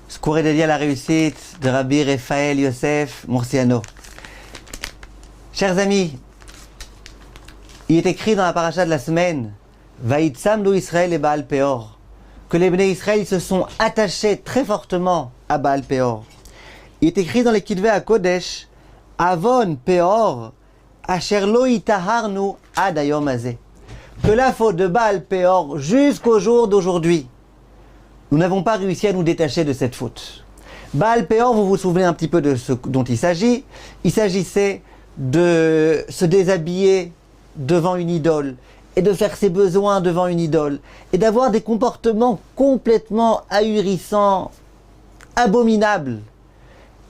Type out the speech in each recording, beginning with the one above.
Secours et dédié à la réussite de Rabbi Raphaël Yosef Murciano. Chers amis, il est écrit dans la paracha de la semaine, Vaïtsamdu Israël et Baal Peor, que les Bnei Israël se sont attachés très fortement à Baal Peor. Il est écrit dans les Kitvei HaKodesh, Avon Peor, Asher lo itaharnu ad hayom hazeh, que la faute de Baal Peor jusqu'au jour d'aujourd'hui, nous n'avons pas réussi à nous détacher de cette faute. Baal Peor, vous vous souvenez un petit peu de ce dont il s'agit. Il s'agissait de se déshabiller devant une idole et de faire ses besoins devant une idole et d'avoir des comportements complètement ahurissants, abominables.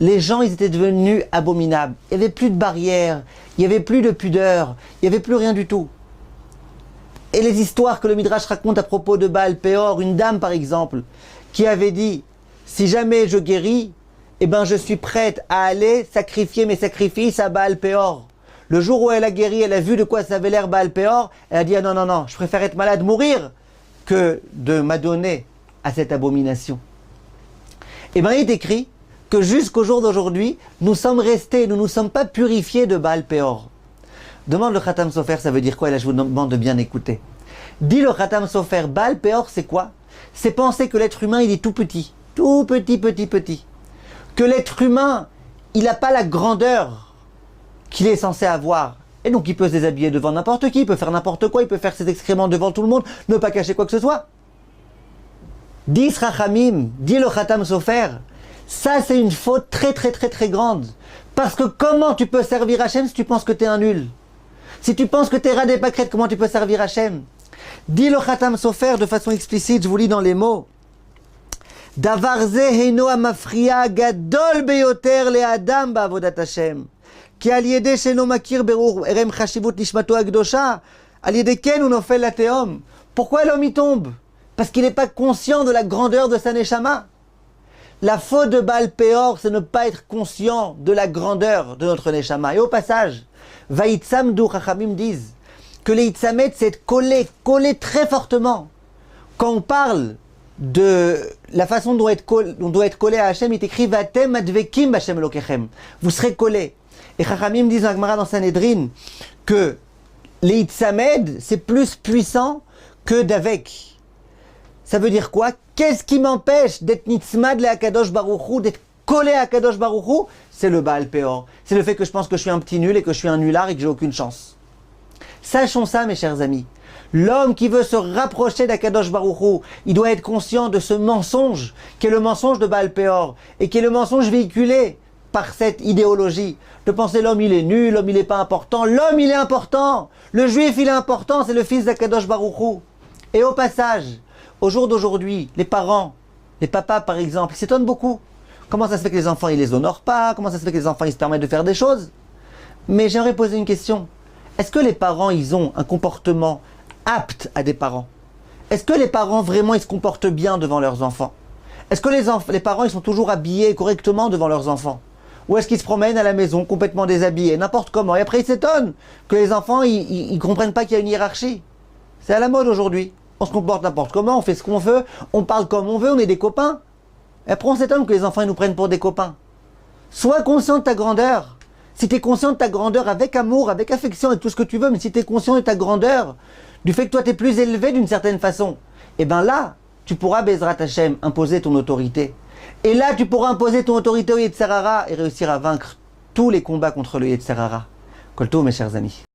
Les gens, ils étaient devenus abominables. Il n'y avait plus de barrières, il n'y avait plus de pudeur, il n'y avait plus rien du tout. Et les histoires que le Midrash raconte à propos de Baal Peor, une dame par exemple, qui avait dit « Si jamais je guéris, eh ben je suis prête à aller sacrifier mes sacrifices à Baal Peor. » Le jour où elle a guéri, elle a vu de quoi ça avait l'air Baal Peor, elle a dit « Ah non, non, non, je préfère être malade, mourir, que de m'adonner à cette abomination. » Et bien il est écrit que jusqu'au jour d'aujourd'hui, nous sommes restés, nous ne nous sommes pas purifiés de Baal Peor. Demande le Khatam Sofer, ça veut dire quoi? Et là, je vous demande de bien écouter. Dit le Khatam Sofer, Baal Peor, c'est quoi? C'est penser que l'être humain, il est tout petit. Tout petit, petit, petit. Que l'être humain, il n'a pas la grandeur qu'il est censé avoir. Et donc, il peut se déshabiller devant n'importe qui, il peut faire n'importe quoi, il peut faire ses excréments devant tout le monde, ne pas cacher quoi que ce soit. Dit Srachamim, dit le Khatam Sofer, ça, c'est une faute très, très, très, très grande. Parce que comment tu peux servir Hachem si tu penses que tu es un nul? Si tu penses que tu es ras des pâquerettes, comment tu peux servir Hachem? Dit le Khatam Sofer de façon explicite, je vous lis dans les mots. Davar ze heino amafriya gadol beyoter le adam ba'avodat Hashem. Ki al yedei sheno makir berur erem chashivut nishmato akdosha, al yedei ken hu nofel latehom. Pourquoi l'homme y tombe? Parce qu'il n'est pas conscient de la grandeur de sa neshama. La faute de Baal Peor, c'est ne pas être conscient de la grandeur de notre neshama. Et au passage, Vaïtsamdu, Chachamim disent que les Hitzamet, c'est être collé très fortement. Quand on parle de la façon dont on doit être collé à Hachem, il est écrit Vatem advekim b'Hashem Elokechem. Vous serez collé. Et Chachamim disent dans la Gemara dans Sanhedrin que les Hitzamed, c'est plus puissant que d'avec. Ça veut dire quoi? Qu'est-ce qui m'empêche d'être nitzmad le Akadosh Baruch Hu, d'être collé à Akadosh Baruch Hu? C'est le Baal Peor. C'est le fait que je pense que je suis un petit nul et que je suis un nulard et que j'ai aucune chance. Sachons ça, mes chers amis. L'homme qui veut se rapprocher d'Akadosh Baruch Hu, il doit être conscient de ce mensonge, qui est le mensonge de Baal Peor, et qui est le mensonge véhiculé par cette idéologie. De penser l'homme il est nul, l'homme il n'est pas important, l'homme il est important. Le juif il est important, c'est le fils d'Akadosh Baruch Hu. Et au passage, au jour d'aujourd'hui, les parents, les papas par exemple, ils s'étonnent beaucoup. Comment ça se fait que les enfants ils les honorent pas? Comment ça se fait que les enfants ils se permettent de faire des choses? Mais j'aimerais poser une question. Est-ce que les parents ils ont un comportement apte à des parents? Est-ce que les parents vraiment ils se comportent bien devant leurs enfants? Est-ce que les parents ils sont toujours habillés correctement devant leurs enfants? Ou est-ce qu'ils se promènent à la maison complètement déshabillés, n'importe comment? Et après ils s'étonnent que les enfants ils comprennent pas qu'il y a une hiérarchie. C'est à la mode aujourd'hui. On se comporte n'importe comment, on fait ce qu'on veut, on parle comme on veut, on est des copains. Et après on s'étonne que les enfants ils nous prennent pour des copains. Sois conscient de ta grandeur. Si tu es conscient de ta grandeur avec amour, avec affection et tout ce que tu veux, mais si tu es conscient de ta grandeur, du fait que toi tu es plus élevé d'une certaine façon, et bien là, tu pourras, Bezrat Hashem, imposer ton autorité. Et là, tu pourras imposer ton autorité au Yetzer Hara et réussir à vaincre tous les combats contre le Yetzer Hara. Kol tov, mes chers amis.